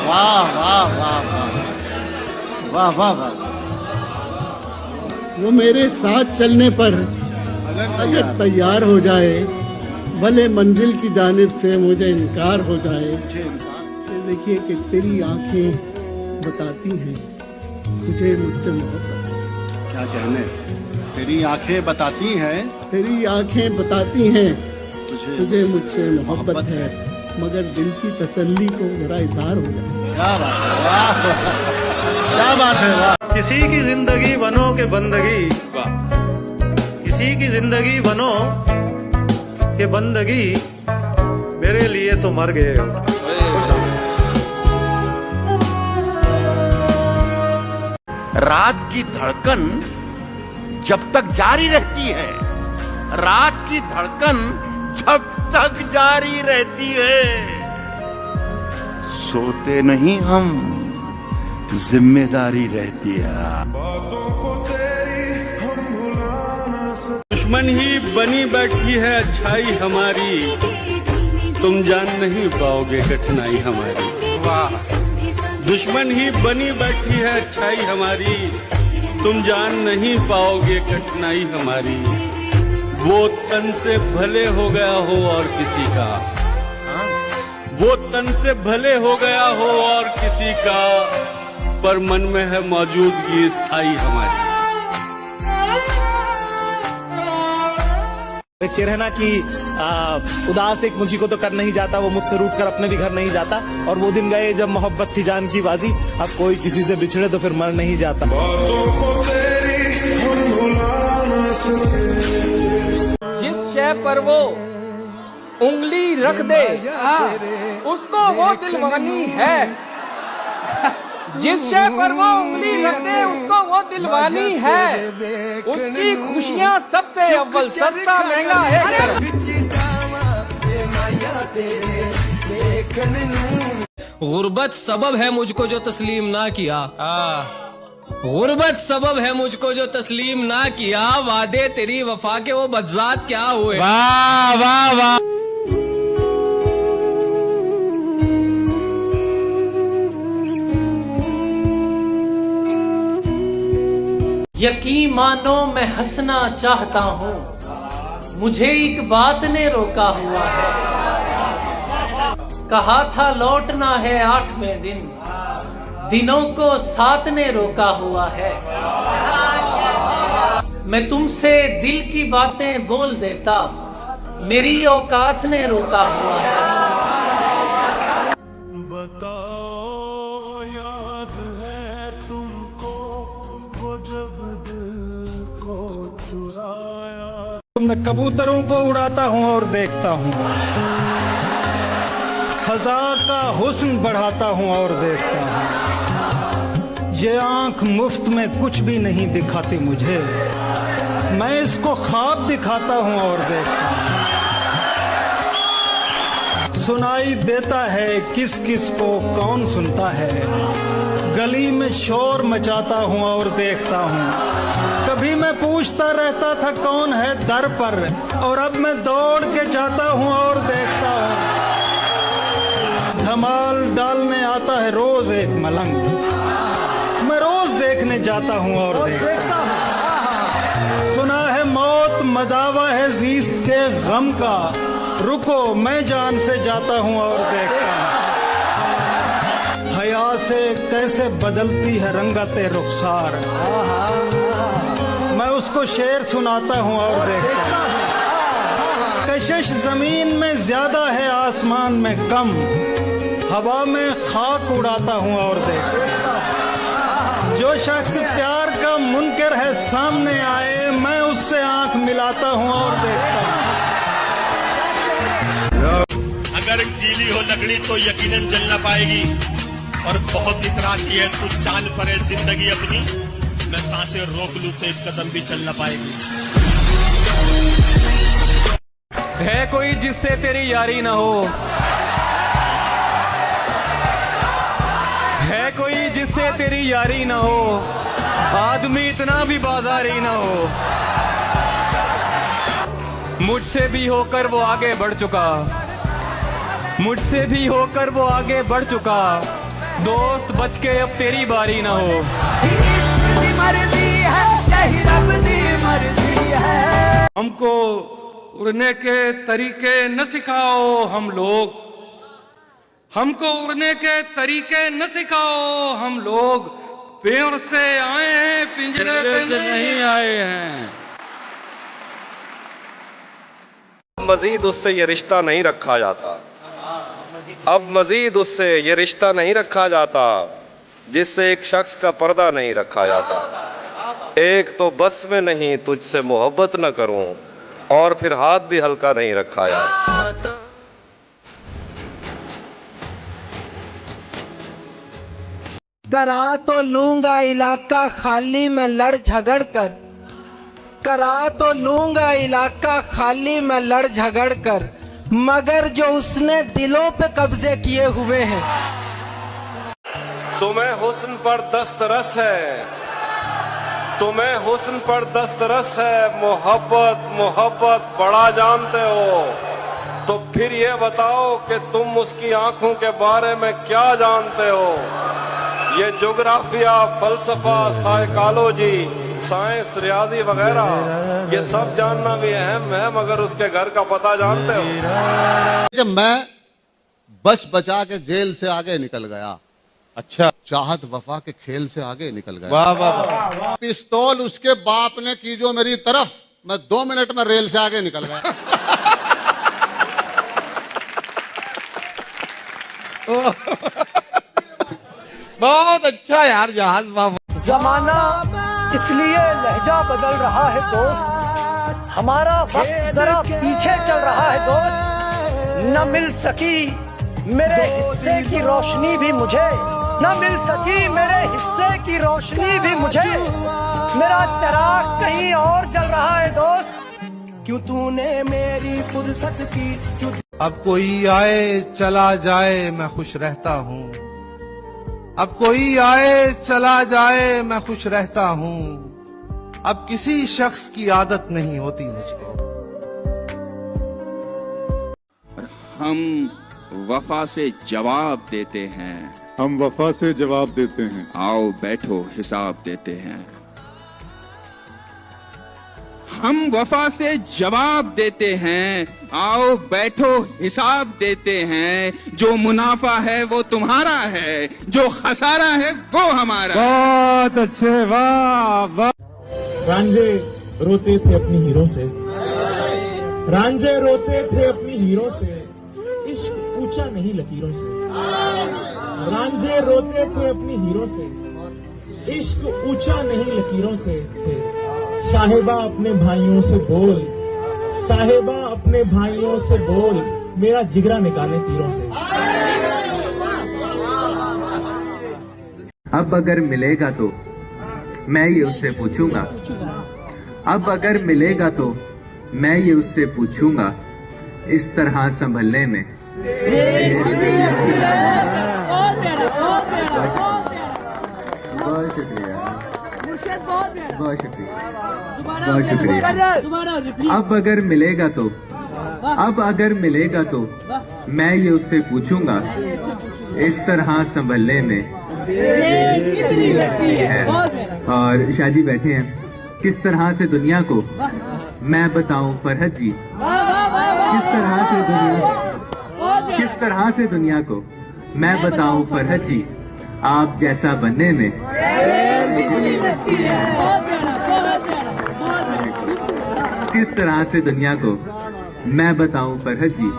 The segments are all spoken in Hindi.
वाह वाह वाह वाह वाह वाह वाह। वो मेरे साथ चलने पर अगर तैयार हो जाए, भले मंजिल की जानिब से मुझे इनकार हो जाए। तो देखिए कि तेरी आंखें बताती हैं तुझे मुझसे मोहब्बत। क्या कहने, तेरी आंखें बताती हैं, तेरी आंखें बताती हैं तुझे मुझसे मुझसे मोहब्बत है, मगर दिल की तसल्ली को जरा इजहार हो जाए। क्या बात है, वाह क्या बात है, वाह। किसी की जिंदगी बनो के बंदगी, किसी की जिंदगी बनो के बंदगी, मेरे लिए तो मर गए हो। रात की धड़कन जब तक जारी रहती है, रात की धड़कन जब तक जारी रहती है, सोते नहीं हम, जिम्मेदारी रहती है। दुश्मन ही बनी बैठी है अच्छाई हमारी, तुम जान नहीं पाओगे कठिनाई हमारी। वाह। दुश्मन ही बनी बैठी है अच्छाई हमारी, तुम जान नहीं पाओगे कठिनाई हमारी। वो तन से भले हो गया हो और किसी का, वो तन से भले हो गया हो और किसी का, पर मन में है मौजूदगी स्थायी हमारी। शेर है ना कि उदास एक मुझी को तो कर नहीं जाता, वो मुझसे रूठ कर अपने भी घर नहीं जाता। और वो दिन गए जब मोहब्बत थी जान की बाजी, अब कोई किसी से बिछड़े तो फिर मर नहीं जाता। जिस शय पर वो उंगली रख दे उसको वो दिलवानी है, जिस शय पर वो उंगली रख दे उसको वो दिलवानी है, उसकी खुशियाँ सबसे अव्वल सस्ता महंगा है। गुर्बत सबब है मुझको जो तस्लीम ना किया, गुर्बत सबब है मुझको जो तस्लीम ना किया, वादे तेरी वफा के वो बदजात क्या हुए। वाह वाह वाह। यकीन मानो मैं हंसना चाहता हूँ, मुझे एक बात ने रोका हुआ है। कहा था लौटना है 8वें दिन, दिनों को 7 ने रोका हुआ है। मैं तुमसे दिल की बातें बोल देता, मेरी औकात ने रोका हुआ है। बताओ याद है तुमको वो जब दिल को चुराया। मैं कबूतरों को उड़ाता हूँ और देखता हूँ, फजा का हुस्न बढ़ाता हूँ और देखता हूँ। ये आंख मुफ्त में कुछ भी नहीं दिखाती मुझे, मैं इसको ख्वाब दिखाता हूँ और देखता हूँ। सुनाई देता है किस किस को कौन सुनता है, गली में शोर मचाता हूँ और देखता हूँ। कभी मैं पूछता रहता था कौन है दर पर, और अब मैं दौड़ के जाता हूँ और देखता हूँ। धमाल डालने आता है रोज एक मलंग, मैं रोज देखने जाता हूँ और देखता हूँ। सुना है मौत मदावा है जीस्त के गम का, रुको मैं जान से जाता हूँ और देखता हूँ। हया से कैसे बदलती है रंगते रुखसार, मैं उसको शेर सुनाता हूँ और देखता हूँ। कशिश जमीन में ज्यादा है आसमान में कम, हवा में खाक उड़ाता हूँ और देखता हूँ। जो शख्स प्यार का मुनकर है सामने आए, मैं उससे आंख मिलाता हूँ और देखता हूँ। अगर गीली हो लकड़ी तो यकीनन जल न पाएगी, और बहुत इतराज की है तू चांद पर है जिंदगी अपनी, मैं सांसें रोक लूं तो एक कदम भी चल न पाएगी। है कोई जिससे तेरी यारी ना हो, है कोई जिससे तेरी यारी ना हो, आदमी इतना भी बाजारी ना हो। मुझसे भी होकर वो आगे बढ़ चुका, मुझसे भी होकर वो आगे बढ़ चुका, दोस्त बच के अब तेरी बारी ना हो। हमको उड़ने के तरीके न सिखाओ हम लोग, हमको उड़ने के तरीके न सिखाओ हम लोग, पेड़ से आए हैं पिंजरे से नहीं आए हैं। मजीद उससे ये रिश्ता नहीं रखा जाता, अब मजीद उससे ये रिश्ता नहीं रखा जाता जिससे एक शख्स का पर्दा नहीं रखा जाता। एक तो बस में नहीं तुझसे मोहब्बत न करूं, और फिर हाथ भी हल्का नहीं रखा जाता। करा तो लूंगा इलाका खाली मैं लड़ झगड़ कर, करा तो लूंगा इलाका खाली मैं लड़ झगड़ कर, मगर जो उसने दिलों पे कब्जे किए हुए हैं। तुम्हें हुस्न पर दस्तरस है, तुम्हें हुस्न पर दस्तरस है, मोहब्बत मोहब्बत बड़ा जानते हो, तो फिर ये बताओ कि तुम उसकी आंखों के बारे में क्या जानते हो। ये जोग्राफिया, फलसफा, साइकोलॉजी, साइंस, रियाजी वगैरह ये सब जानना भी अहम है, मगर उसके घर का पता जानते हो। जब मैं बच बचा के जेल से आगे निकल गया, अच्छा, चाहत वफा के खेल से आगे निकल गया। वाह वाह वाह। पिस्तौल उसके बाप ने की जो मेरी तरफ, मैं 2 मिनट में रेल से आगे निकल गया। बहुत अच्छा यार जहाज बाबा। जमाना इसलिए लहजा बदल रहा है दोस्त, हमारा वक्त जरा पीछे चल रहा है दोस्त। न मिल सकी मेरे हिस्से की रोशनी भी मुझे, न मिल सकी मेरे हिस्से की रोशनी भी मुझे, मेरा चिराग कहीं और जल रहा है दोस्त। क्यों तूने मेरी फुर्सत की, क्यों अब कोई आए चला जाए मैं खुश रहता हूँ, अब कोई आए चला जाए मैं खुश रहता हूँ, अब किसी शख्स की आदत नहीं होती मुझको। हम वफा से जवाब देते हैं, हम वफा से जवाब देते हैं, आओ बैठो हिसाब देते हैं। हम वफा से जवाब देते हैं, आओ बैठो हिसाब देते हैं। जो मुनाफा है वो तुम्हारा है, जो खसारा है वो हमारा। बहुत अच्छे, वाह वाह। रांझे रोते थे अपनी हीरो से, रांझे रोते थे अपनी हीरो से, इश्क पूछा नहीं लकीरों से। रांझे रोते थे अपनी हीरो से, इश्क पूछा नहीं लकीरों से। साहिबा अपने भाइयों से बोल, साहिबा अपने भाइयों से बोल, मेरा जिगरा निकाले तीरों से। अब अगर मिलेगा तो मैं ये उससे पूछूंगा, अब अगर मिलेगा तो मैं ये उससे पूछूंगा, इस तरह संभलने में बहुत शुक्रिया, बहुत शुक्रिया, बहुत शुक्रिया। अब अगर मिलेगा तो, अब अगर मिलेगा तो मैं ये उससे पूछूंगा, इस तरह संभलने में है। और शाहजी बैठे हैं, किस तरह से दुनिया को मैं बताऊं फरहत जी, किस तरह से दुनिया, किस तरह से दुनिया को मैं बताऊं फरहत जी, आप जैसा बनने में किस तरह से दुनिया को मैं बताऊं फरहत जी,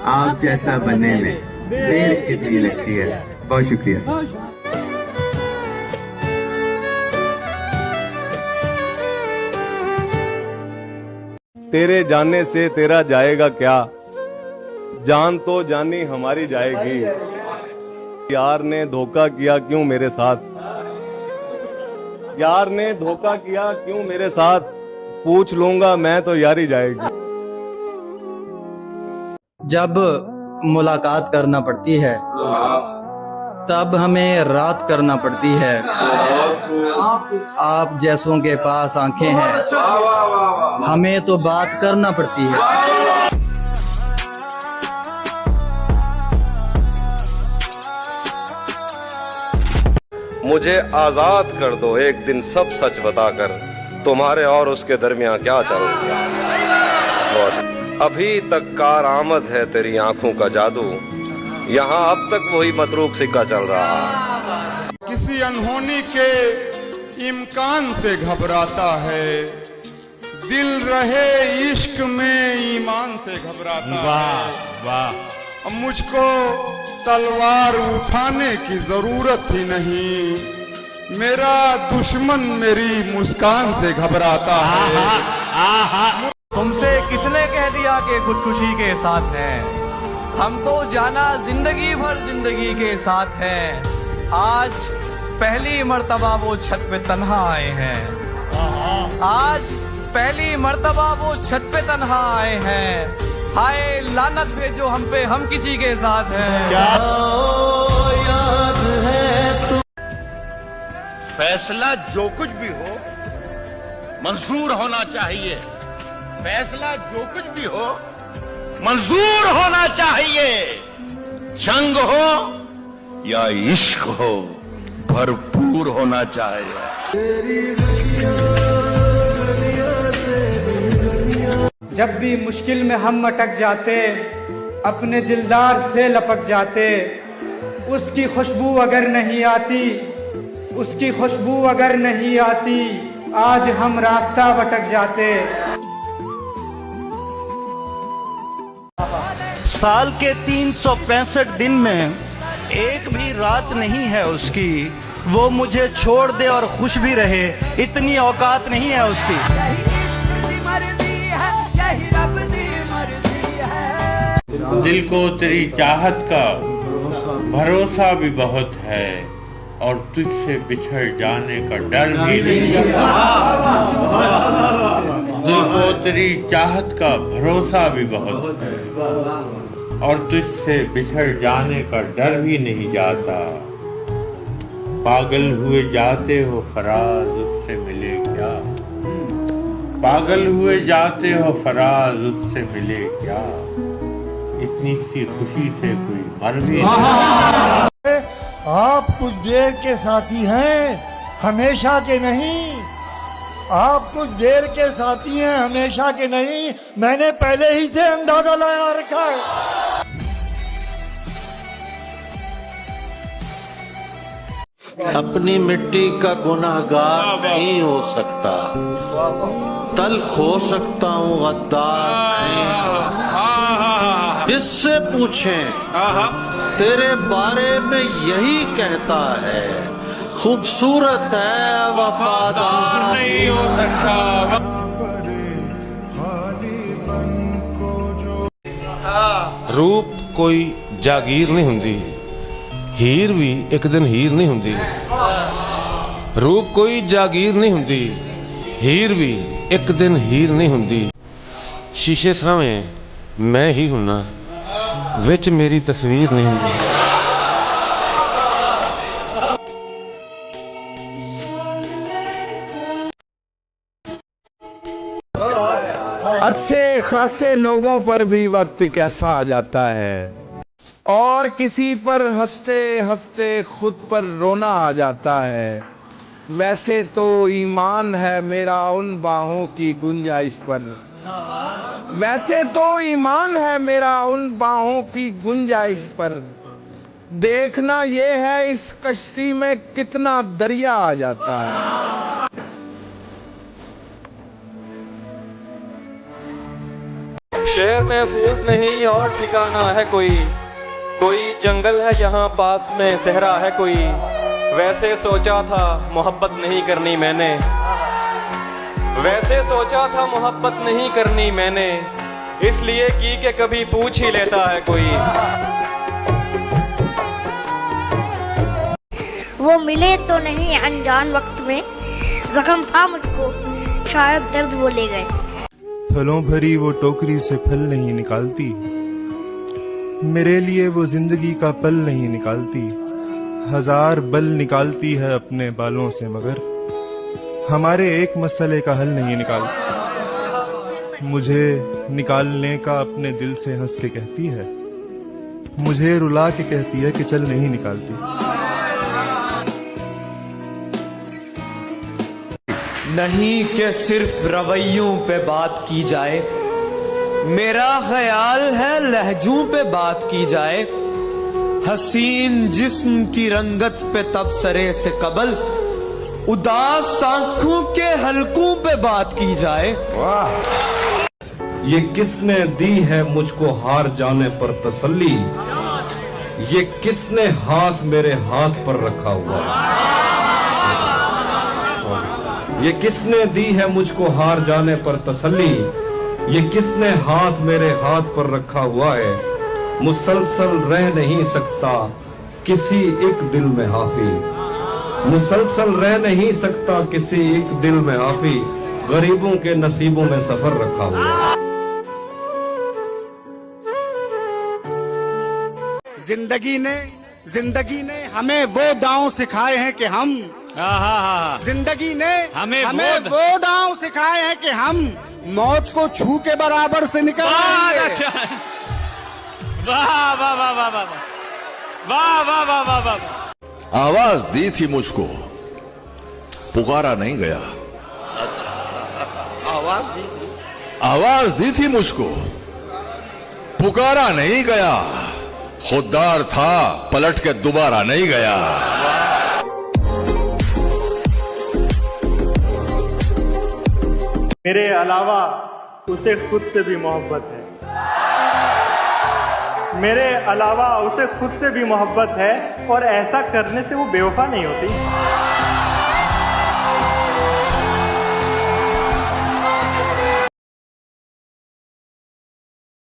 आप जैसा बनने में देर कितनी लगती है। बहुत शुक्रिया। तेरे जाने से तेरा जाएगा क्या, जान तो जानी हमारी जाएगी। यार ने धोखा किया क्यों मेरे साथ, यार ने धोखा किया क्यों मेरे साथ, पूछ लूंगा मैं तो यारी जाएगी। जब मुलाकात करना पड़ती है तब हमें रात करना पड़ती है। आप जैसों के पास आंखें हैं, हमें तो बात करना पड़ती है। मुझे आजाद कर दो एक दिन सब सच बताकर, तुम्हारे और उसके दरमियान क्या चल रहा। अभी तक कारआमद है तेरी आंखों का जादू, यहाँ अब तक वही मतरूक सिक्का चल रहा है। किसी अनहोनी के इम्कान से घबराता है, दिल रहे इश्क में ईमान से घबराता है। वाह वाह। अब मुझको तलवार उठाने की जरूरत ही नहीं, मेरा दुश्मन मेरी मुस्कान से घबराता है। तुमसे किसने कह दिया कि खुदकुशी के साथ हैं? हम तो जाना जिंदगी भर जिंदगी के साथ हैं। आज पहली मर्तबा वो छत पे तन्हा आए हैं। आज पहली मर्तबा वो छत पे तन्हा आए हैं। हाय लानत भेजो हम पे, हम किसी के साथ हैं। क्या याद है तू? फैसला जो कुछ भी हो मंजूर होना चाहिए। फैसला जो कुछ भी हो मंजूर होना चाहिए। जंग हो या इश्क हो भरपूर होना चाहिए। जब भी मुश्किल में हम अटक जाते, अपने दिलदार से लपक जाते, उसकी खुशबू अगर नहीं आती, उसकी खुशबू अगर नहीं आती, आज हम रास्ता भटक जाते। साल के 365 दिन में एक भी रात नहीं है उसकी, वो मुझे छोड़ दे और खुश भी रहे, इतनी औकात नहीं है उसकी। दिल को तेरी चाहत का भरोसा भी बहुत है और तुझसे बिछड़ जाने का डर भी नहीं। दिल को तेरी चाहत का भरोसा भी बहुत है और तुझसे बिछड़ जाने का डर भी नहीं जाता। पागल हुए जाते हो फराज, उससे मिले क्या? पागल हुए जाते हो फराज, उससे मिले क्या? इतनी सी खुशी से कोई मर भी नहीं। आप कुछ देर के साथी हैं, हमेशा के नहीं। आप कुछ देर के साथी हैं, हमेशा के नहीं। मैंने पहले ही से अंदाजा लगा रखा है। अपनी मिट्टी का गुनाहगार नहीं हो सकता, तल्ख हो सकता हूँ गद्दार नहीं हो सकता। जिससे पूछें तेरे बारे में यही कहता है, खूबसूरत है वफादार नहीं हो सकता। रूप कोई जागीर नहीं हुंदी, हीर भी एक दिन हीर नहीं हुंदी। रूप कोई जागीर नहीं हुंदी, हीर भी एक दिन हीर नहीं हुंदी। शीशे सामने मैं ही हुन्ना, विच मेरी तस्वीर नहीं हुंदी। अच्छे खासे लोगों पर भी वक्त कैसा आ जाता है और किसी पर हंसते हंसते खुद पर रोना आ जाता है। वैसे तो ईमान है मेरा उन बाहों की गुंजाइश पर, वैसे तो ईमान है मेरा उन बाहों की गुंजाइश पर। देखना ये है इस कश्ती में कितना दरिया आ जाता है। शहर महफूज नहीं और ठिकाना है कोई, कोई जंगल है यहाँ पास में सहरा है कोई। वैसे सोचा था मोहब्बत नहीं करनी मैंने, वैसे सोचा था मोहब्बत नहीं करनी मैंने, इसलिए की कि कभी पूछ ही लेता है कोई। वो मिले तो नहीं अनजान वक्त में, जख्म था मुझको शायद दर्द वो ले गए। फलों भरी वो टोकरी से फल नहीं निकालती, मेरे लिए वो जिंदगी का पल नहीं निकालती। हजार बल निकालती है अपने बालों से, मगर हमारे एक मसले का हल नहीं निकालती। मुझे निकालने का अपने दिल से हंस के कहती है, मुझे रुला के कहती है कि चल नहीं निकालती। नहीं कि सिर्फ रवैयों पे बात की जाए, मेरा ख्याल है लहजों पे बात की जाए। हसीन जिस्म की रंगत पे तबसरे से कबल उदास आंखों के हलकों पे बात की जाए। वाह! ये किसने दी है मुझको हार जाने पर तसल्ली, ये किसने हाथ मेरे हाथ पर रखा हुआ है? ये किसने दी है मुझको हार जाने पर तसल्ली, ये किसने हाथ मेरे हाथ पर रखा हुआ है? मुसलसल रह नहीं सकता किसी एक दिल में हाफी, मुसलसल रह नहीं सकता किसी एक दिल में हाफी, गरीबों के नसीबों में सफर रखा हुआ है। जिंदगी ने हमें वो दांव सिखाए हैं कि हम जिंदगी ने हमें वो दांव सिखाए हैं कि हम मौत को छू के बराबर से निकल आएंगे। वाह वाह वाह वाह वाह वाह वाह वाह वाह। आवाज दी थी मुझको, पुकारा नहीं गया। अच्छा, आवाज दी थी मुझको, पुकारा नहीं गया। खुददार था, पलट के दोबारा नहीं गया। मेरे अलावा उसे खुद से भी मोहब्बत है, मेरे अलावा उसे खुद से भी मोहब्बत है, और ऐसा करने से वो बेवफा नहीं होती।